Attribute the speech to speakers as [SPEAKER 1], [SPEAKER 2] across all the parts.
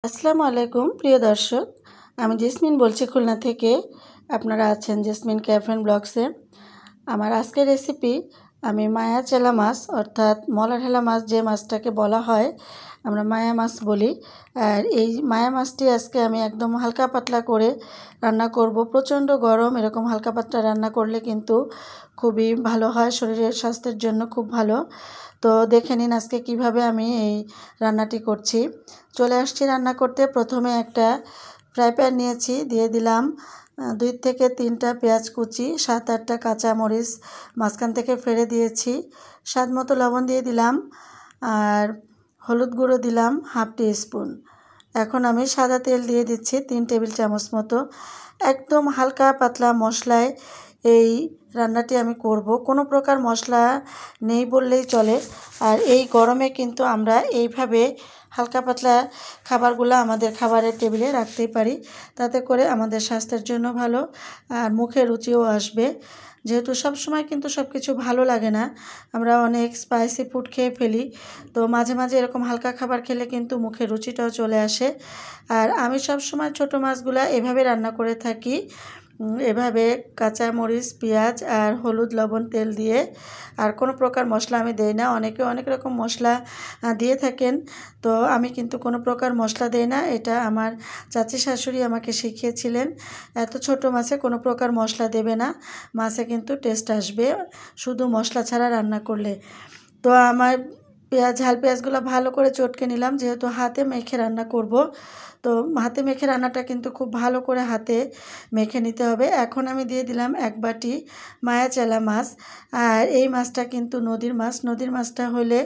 [SPEAKER 1] আসসালামু আলাইকুম প্রিয় দর্শক, আমি জেসমিন বলছি খুলনা থেকে। আপনারা আছেন জেসমিন ক্যাফে এন্ড ব্লগসে। আমার আজকের রেসিপি, আমি মায়া চেলা মাছ অর্থাৎ মলাঢেলা মাছ, যে মাছটাকে বলা হয় আমরা মায়া মাছ বলি। আর এই মায়া মাছটি আজকে আমি একদম হালকা পাতলা করে রান্না করব। প্রচণ্ড গরম, এরকম হালকা পাতলা রান্না করলে কিন্তু খুবই ভালো হয়, শরীরের স্বাস্থ্যের জন্য খুব ভালো। তো দেখে নিন আজকে কিভাবে আমি এই রান্নাটি করছি। চলে আসছি রান্না করতে। প্রথমে একটা ফ্রাই প্যান নিয়েছি, দিয়ে দিলাম 2 থেকে 3টা পেঁয়াজ কুচি, 7-8টা কাঁচামরিচ মাঝখান থেকে ফেলে দিয়েছি, স্বাদ মতো লবণ দিয়ে দিলাম, আর হলুদ গুঁড়ো দিলাম 1/2 টিস্পুন। এখন আমি সাদা তেল দিয়ে দিচ্ছি 3 টেবিল চামচ মতো। একদম হালকা পাতলা মশলায় এই রান্নাটি আমি করব, কোনো প্রকার মশলা নেই বললেই চলে। আর এই গরমে কিন্তু আমরা এইভাবে হালকা পাতলা খাবারগুলো আমাদের খাবারের টেবিলে রাখতেই পারি, তাতে করে আমাদের স্বাস্থ্যের জন্য ভালো আর মুখে রুচিও আসবে। যেহেতু সব সময় কিন্তু সব কিছু ভালো লাগে না, আমরা অনেক স্পাইসি ফুড খেয়ে ফেলি, তো মাঝে মাঝে এরকম হালকা খাবার খেলে কিন্তু মুখে রুচিটাও চলে আসে। আর আমি সব সময় ছোটো মাছগুলো এভাবে রান্না করে থাকি, এভাবে কাঁচা মরিচ, পেঁয়াজ আর হলুদ, লবণ, তেল দিয়ে। আর কোনো প্রকার মশলা আমি দেই না। অনেকে অনেক রকম মশলা দিয়ে থাকেন, তো আমি কিন্তু কোনো প্রকার মশলা দেই না। এটা আমার চাচি শাশুড়ি আমাকে শিখিয়েছিলেন, এত ছোট মাছে কোনো প্রকার মশলা দেবে না, মাছে কিন্তু টেস্ট আসবে শুধু মশলা ছাড়া রান্না করলে। তো আমার ঝাল পেঁয়াজগুলো ভালো করে চটকে নিলাম, যেহেতু হাতে মেখে রান্না করব, তো হাতে মেখে রান্নাটা কিন্তু খুব ভালো করে হাতে মেখে নিতে হবে। এখন আমি দিয়ে দিলাম 1 বাটি মায়া চেলা মাছ। আর এই মাছটা কিন্তু নদীর মাছ, নদীর মাছটা হলে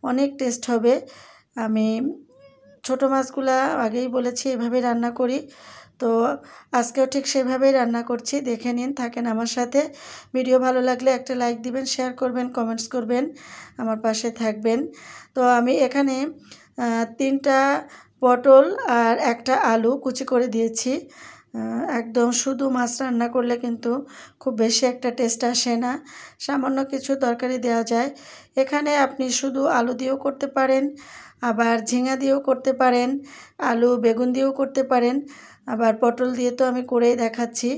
[SPEAKER 1] অনেক টেস্ট হবে। আমি ছোটো মাছগুলা আগেই বলেছি এভাবে রান্না করি, তো আজকেও ঠিক সেভাবেই রান্না করছি। দেখে নিন, থাকেন আমার সাথে। ভিডিও ভালো লাগলে একটা লাইক দিবেন, শেয়ার করবেন, কমেন্টস করবেন, আমার পাশে থাকবেন। তো আমি এখানে 3টা পটল আর 1টা আলু কুচি করে দিয়েছি। একদম শুধু মাছ রান্না করলে কিন্তু খুব বেশি একটা টেস্ট আসে না, সামান্য কিছু তরকারি দেওয়া যায়। এখানে আপনি শুধু আলু দিয়েও করতে পারেন, আবার ঝিঙা দিয়েও করতে পারেন, আলু বেগুন দিয়েও করতে পারেন, আবার পটল দিয়ে তো আমি করেই দেখাচ্ছি।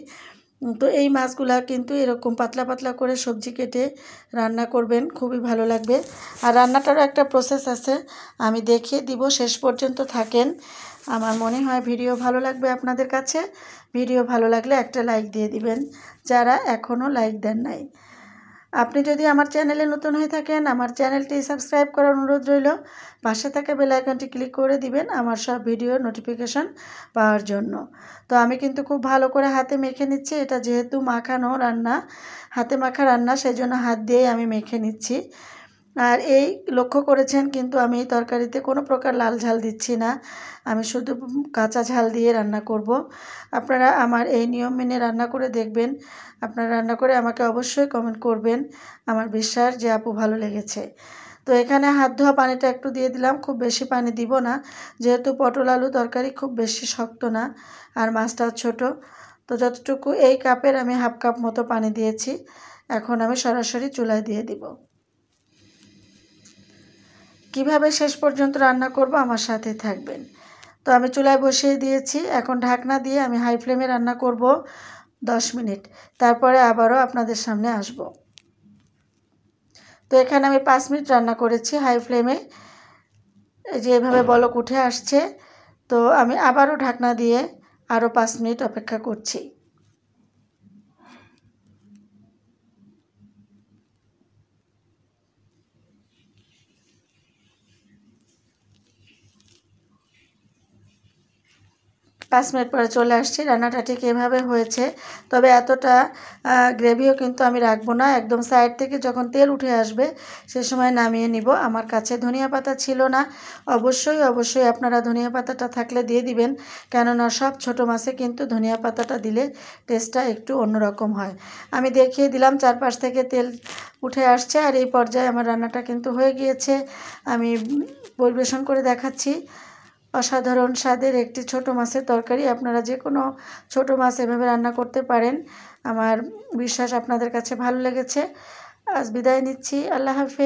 [SPEAKER 1] তো এই মাছগুলা কিন্তু এরকম পাতলা পাতলা করে সবজি কেটে রান্না করবেন, খুবই ভালো লাগবে। আর রান্নাটারও একটা প্রসেস আছে, আমি দেখিয়ে দিব, শেষ পর্যন্ত থাকেন। আমার মনে হয় ভিডিও ভালো লাগবে আপনাদের কাছে। ভিডিও ভালো লাগলে একটা লাইক দিয়ে দিবেন, যারা এখনও লাইক দেন নাই। আপনি যদি আমার চ্যানেলে নতুন হয়ে থাকেন, আমার চ্যানেলটি সাবস্ক্রাইব করার অনুরোধ রইল। পাশে থাকা বেল আইকনটি ক্লিক করে দিবেন আমার সব ভিডিওর নোটিফিকেশন পাওয়ার জন্য। তো আমি কিন্তু খুব ভালো করে হাতে মেখে নিচ্ছি, এটা যেহেতু মাখানো রান্না, হাতে মাখা রান্না, সেই জন্য হাত দিয়েই আমি মেখে নিচ্ছি। আর এই লক্ষ্য করেছেন কিন্তু আমি এই তরকারিতে কোনো প্রকার লাল ঝাল দিচ্ছি না, আমি শুধু কাঁচা ঝাল দিয়ে রান্না করব। আপনারা আমার এই নিয়ম মেনে রান্না করে দেখবেন। আপনারা রান্না করে আমাকে অবশ্যই কমেন্ট করবেন, আমার বিশ্বাস যে আপু ভালো লেগেছে। তো এখানে হাত ধোয়া পানিটা একটু দিয়ে দিলাম, খুব বেশি পানি দিব না, যেহেতু পটল আলু তরকারি খুব বেশি শক্ত না, আর মাছটাও ছোট। তো যতটুকু, এই কাপের আমি 1/2 কাপ মতো পানি দিয়েছি। এখন আমি সরাসরি চুলায় দিয়ে দিব। কিভাবে শেষ পর্যন্ত রান্না করব আমার সাথে থাকবেন। তো আমি চুলায় বসিয়ে দিয়েছি, এখন ঢাকনা দিয়ে আমি হাই ফ্লেমে রান্না করব 10 মিনিট, তারপরে আবারও আপনাদের সামনে আসব। তো এখানে আমি 5 মিনিট রান্না করেছি হাই ফ্লেমে, এই যে এভাবে বলক উঠে আসছে। তো আমি আবারও ঢাকনা দিয়ে আরও 5 মিনিট অপেক্ষা করছি। পাঁচ মিনিট পরে চলে আসছি। রান্নাটা ঠিক এভাবে হয়েছে, তবে এতটা গ্রেভিও কিন্তু আমি রাখবো না। একদম সাইড থেকে যখন তেল উঠে আসবে সে সময় নামিয়ে নিব। আমার কাছে ধনিয়া পাতা ছিল না, অবশ্যই অবশ্যই আপনারা ধনিয়া পাতাটা থাকলে দিয়ে দিবেন, কেননা সব ছোটো মাছে কিন্তু ধনিয়া পাতাটা দিলে টেস্টটা একটু অন্যরকম হয়। আমি দেখিয়ে দিলাম, চারপাশ থেকে তেল উঠে আসছে, আর এই পর্যায়ে আমার রান্নাটা কিন্তু হয়ে গিয়েছে। আমি পরিবেশন করে দেখাচ্ছি। অসাধারণ স্বাদের একটি ছোট মাছের তরকারি। আপনারা যে কোনো ছোট মাছ এভাবে রান্না করতে পারেন, আমার বিশ্বাস আপনাদের কাছে ভালো লেগেছে। আজ বিদায় নিচ্ছি, আল্লাহ হাফেজ।